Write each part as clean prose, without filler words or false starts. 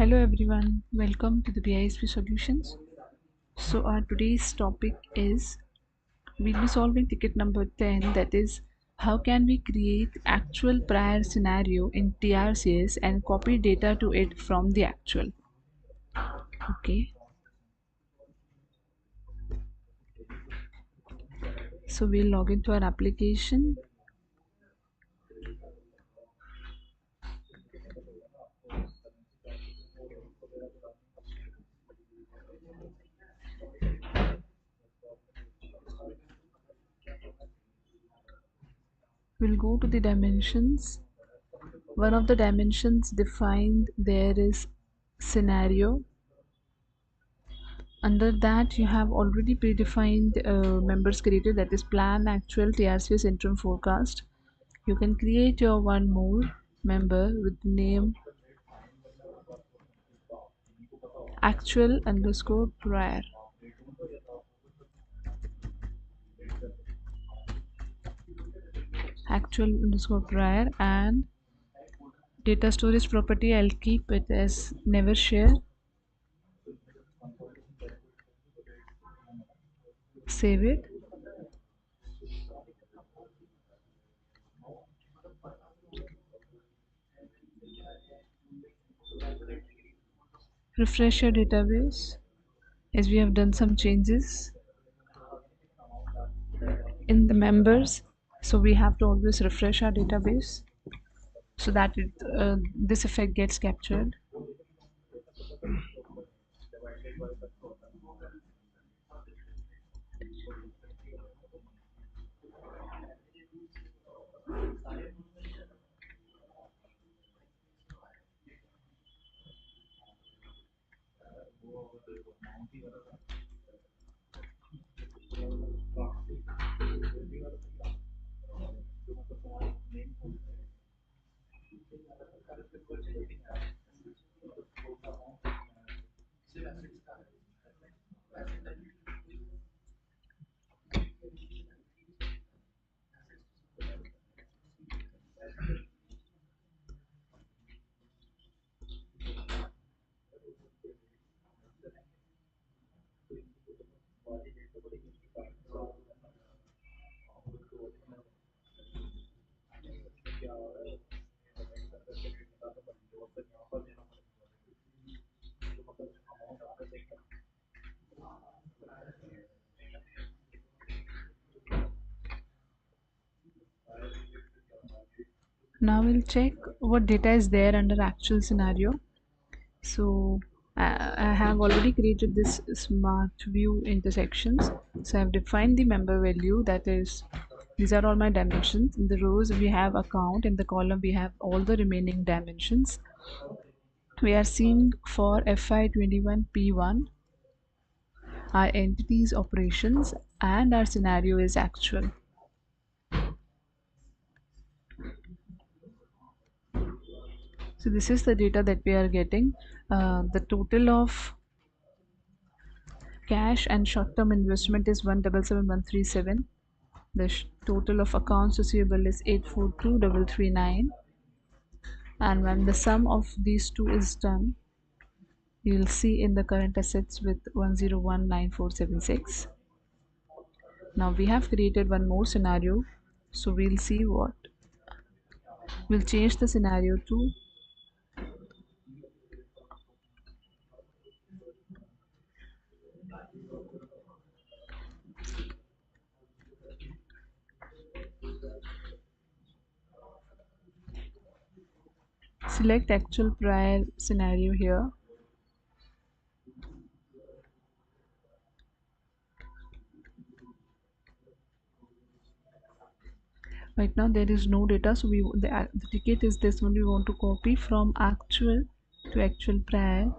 Hello everyone, welcome to the BISP Solutions. So our today's topic is we'll be solving ticket number 10, that is how can we create actual prior scenario in TRCS and copy data to it from the actual. Okay, so we'll log into our application. We'll go to the dimensions. One of the dimensions defined there is scenario. Under that you have already predefined members created, that is plan, actual, TRCS, interim, forecast. You can create your one more member with name actual underscore prior. Actual underscore prior, and data storage property I'll keep it as never share. Save it. Refresh your database as we have done some changes in the members, so we have to always refresh our database so that this effect gets captured. Now we'll check what data is there under actual scenario. So I have already created this smart view intersections. So I've defined the member value, that is these are all my dimensions. In the rows we have account, in the column we have all the remaining dimensions. We are seeing for FY21 P1 our entities operations, and our scenario is actual. So this is the data that we are getting. The total of cash and short-term investment is 177,137. The total of accounts receivable is 842,339. And when the sum of these two is done, you will see in the current assets with 1019476. Now we have created one more scenario, so we'll see what. We'll change the scenario to select actual prior scenario here. Right now there is no data, so the ticket is this one. We want to copy from actual to actual prior.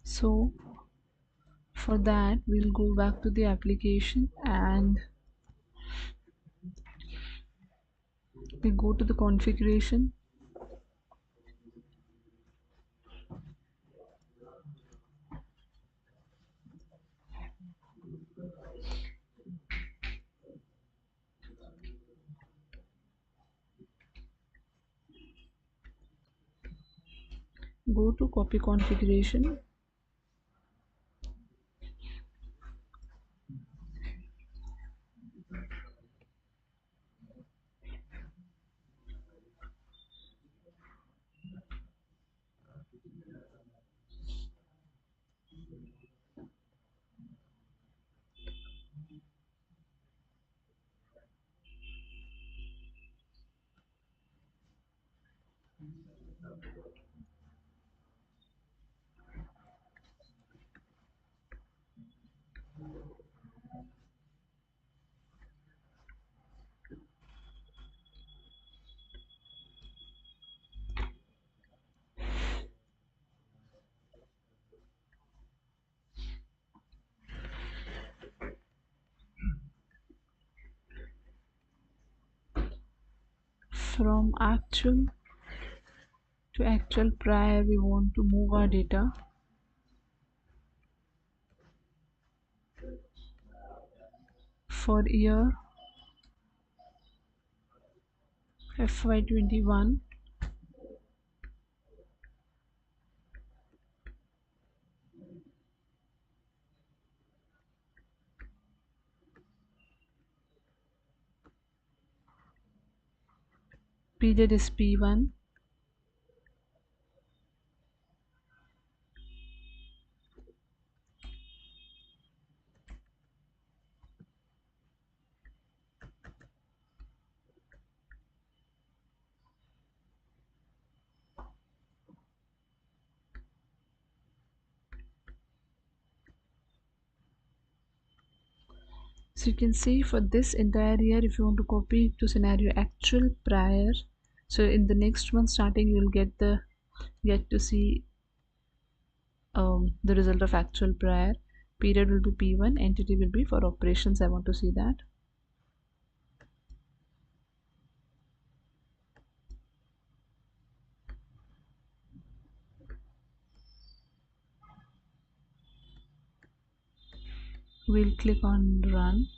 So for that we'll go back to the application and we go to the configuration. go to copy configuration. From actual to actual prior, we want to move our data. For year FY21, period is P1. So you can see for this entire year, if you want to copy to scenario actual prior, so in the next month starting you will get to see the result of actual prior. Period will be P1, entity will be for operations. I want to see that. We'll click on run.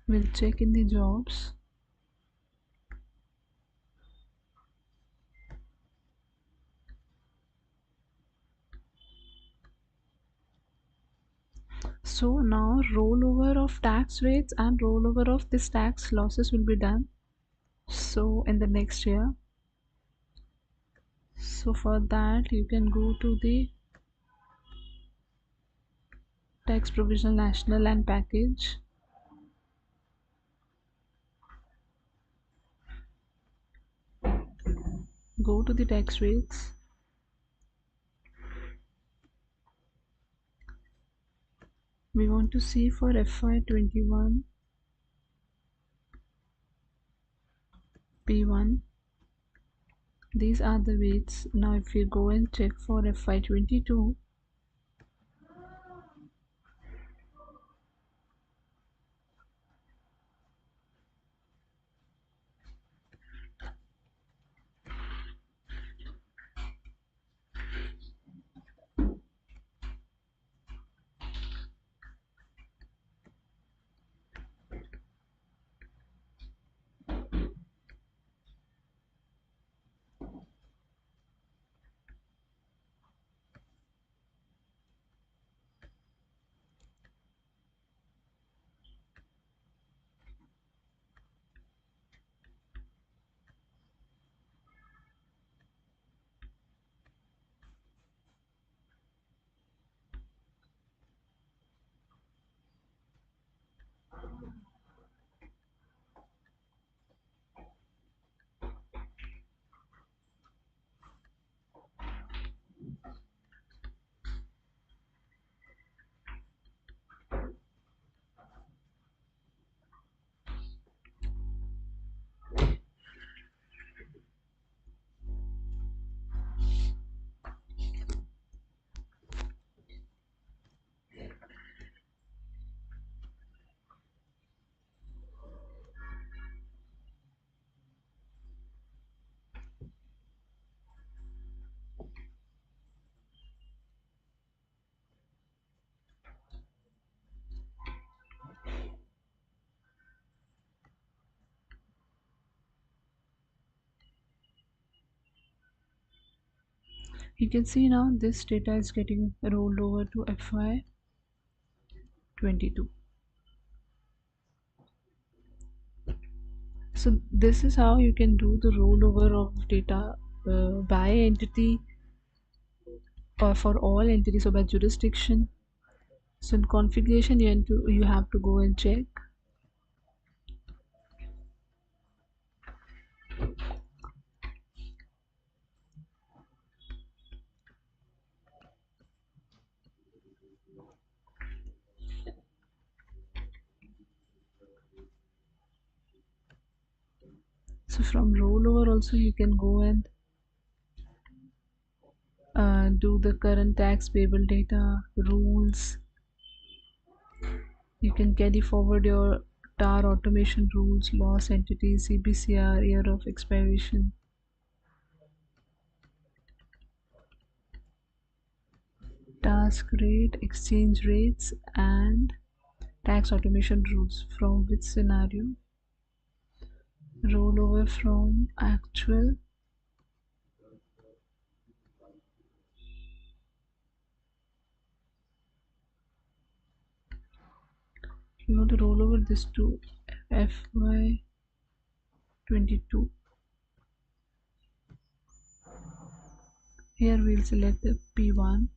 We'll check in the jobs. So now rollover of tax rates and rollover of this tax losses will be done. So in the next year. So for that you can go to the tax provisional national and package. Go to the tax rates. We want to see for FY21 P1. These are the weights. Now if you go and check for FY22, You can see now this data is getting rolled over to FY22. So this is how you can do the rollover of data by entity or for all entities, or by jurisdiction. So in configuration you have to go and check. So from rollover also you can go and do the current tax payable data rules. You can carry forward your TAR automation rules, loss entity, CBCR, year of expiration, task rate, exchange rates, and tax automation rules. From which scenario? Rollover from actual. You want to roll over this to FY22. Here we'll select the P1.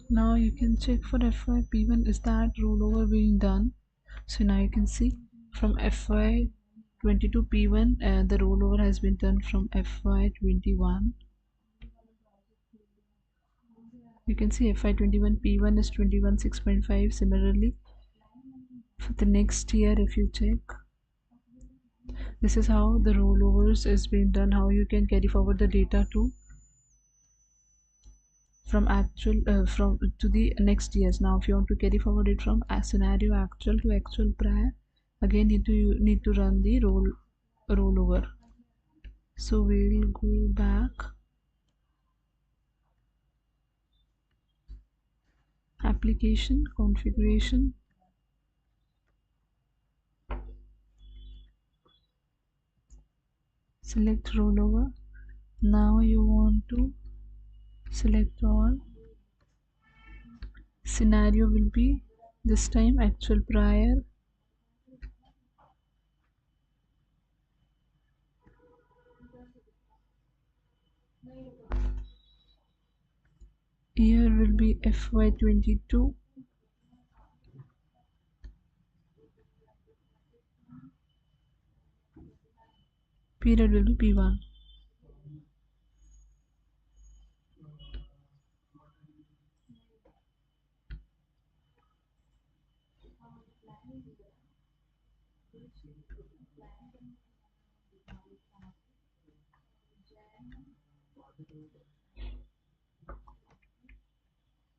Now you can check for FYP1, is that rollover being done? So now you can see from FY22 P1 the rollover has been done from FY21. You can see FY21 P1 is 21,6.5. Similarly for the next year, if you check, this is how the rollovers is being done, how you can carry forward the data to from actual from to the next years. Now if you want to carry forward it from a scenario actual to actual prior, again you need to run the rollover. So we'll go back, application, configuration, select rollover, Now you want to select all. Scenario will be this time actual prior. Year will be FY22. Period will be P1.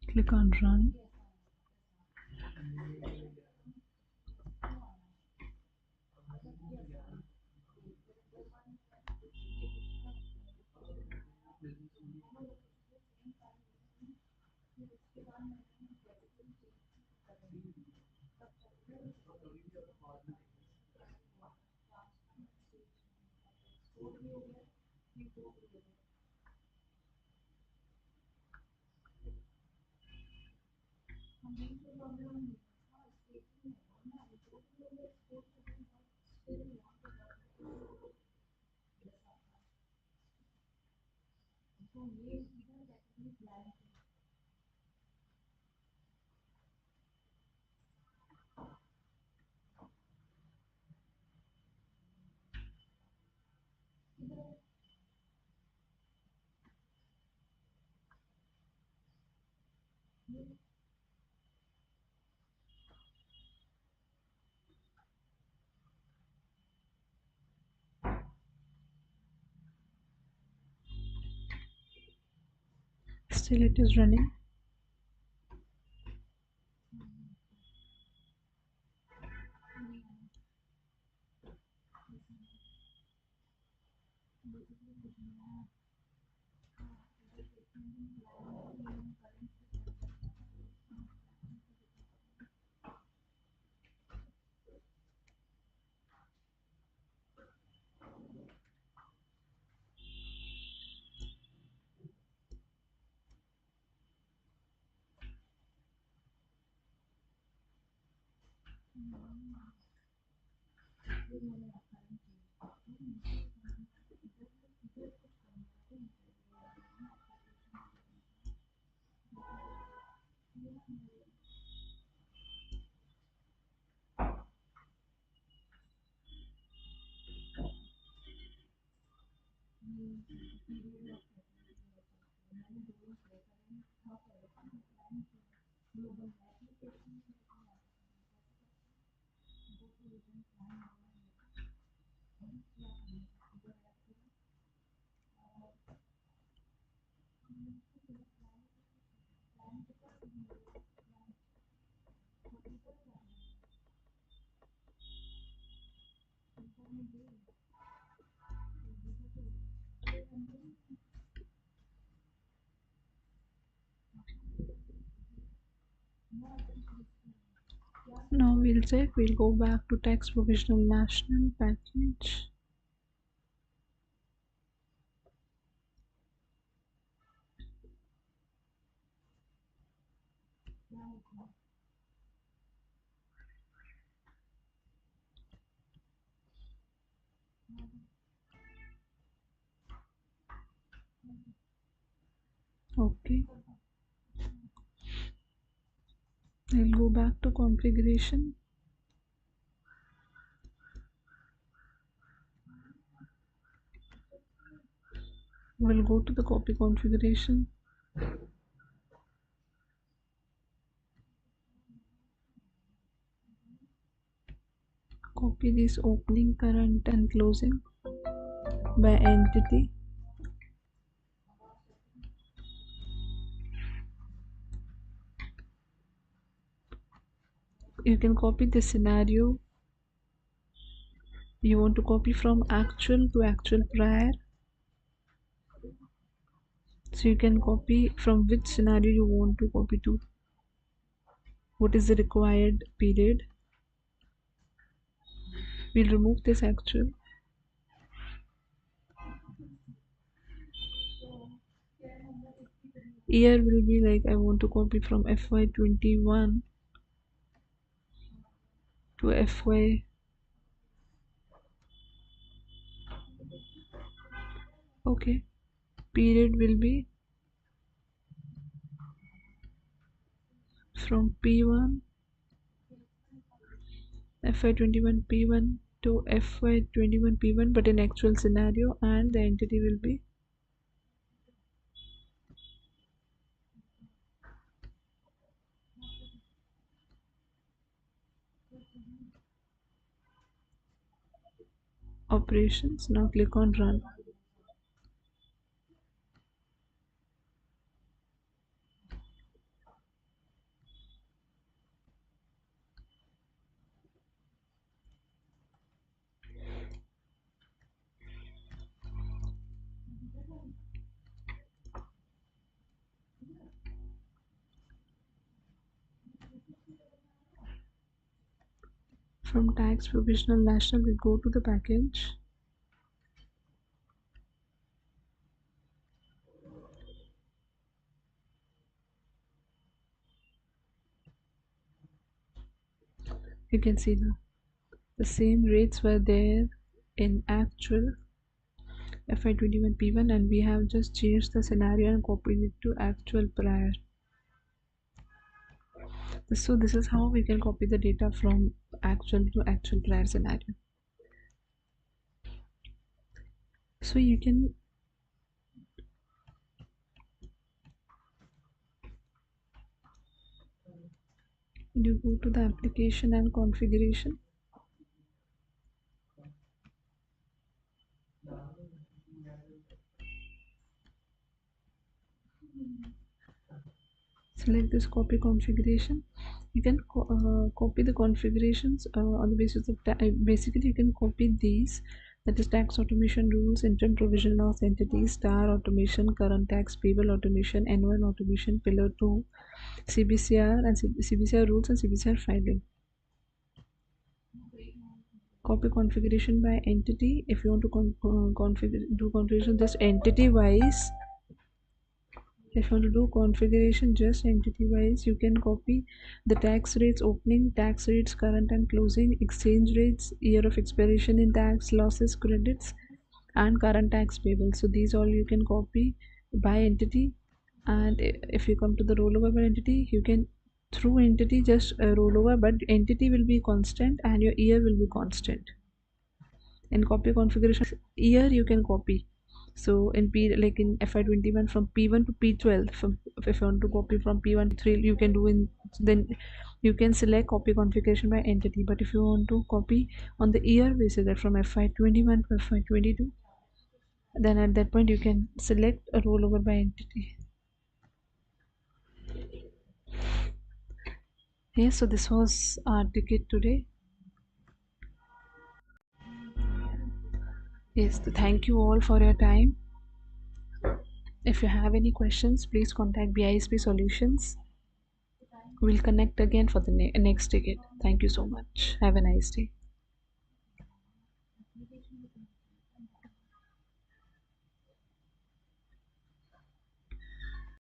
Click on run. Still it is running. Now we'll check. We'll go back to tax provisional national package. Okay. We'll go back to configuration. We'll go to the copy configuration. Copy this opening, current and closing by entity. You can copy the scenario. You want to copy from actual to actual prior. So you can copy from which scenario you want to copy to. What is the required period? We'll remove this actual. Year will be like I want to copy from FY21 to FY. Okay, period will be from P1 FY21 P1 to FY21 P1, but in actual scenario, and the entity will be operations. Now click on run. From tax provisional national, we go to the package. You can see now the same rates were there in actual FY21 P1, and we have just changed the scenario and copied it to actual prior. So this is how we can copy the data from actual to actual prior scenario. So you can go to the application and configuration. Select this copy configuration. You can copy the configurations on the basis of basically you can copy these, that is tax automation rules, interim provision loss entities, star automation, current tax payable automation, N1 automation, pillar 2, CBCR and CBCR rules and CBCR filing. Copy configuration by entity. If you want to do configuration just entity wise, if you want to do configuration just entity wise, you can copy the tax rates opening, tax rates current and closing, exchange rates, year of expiration in tax, losses, credits, and current tax payable. So these all you can copy by entity. And if you come to the rollover by entity, you can through entity just rollover, but entity will be constant and your year will be constant. In copy configuration, year you can copy. So in P, like in FY21 from P1 to P12, from if you want to copy from P1 to 3, you can do in, then you can select copy configuration by entity. But if you want to copy on the year basis, that from FY21 to FY22, then at that point you can select a rollover by entity. Yes, so this was our ticket today. Yes, thank you all for your time. If you have any questions, please contact BISP Solutions. We'll connect again for the next ticket. Thank you so much. Have a nice day.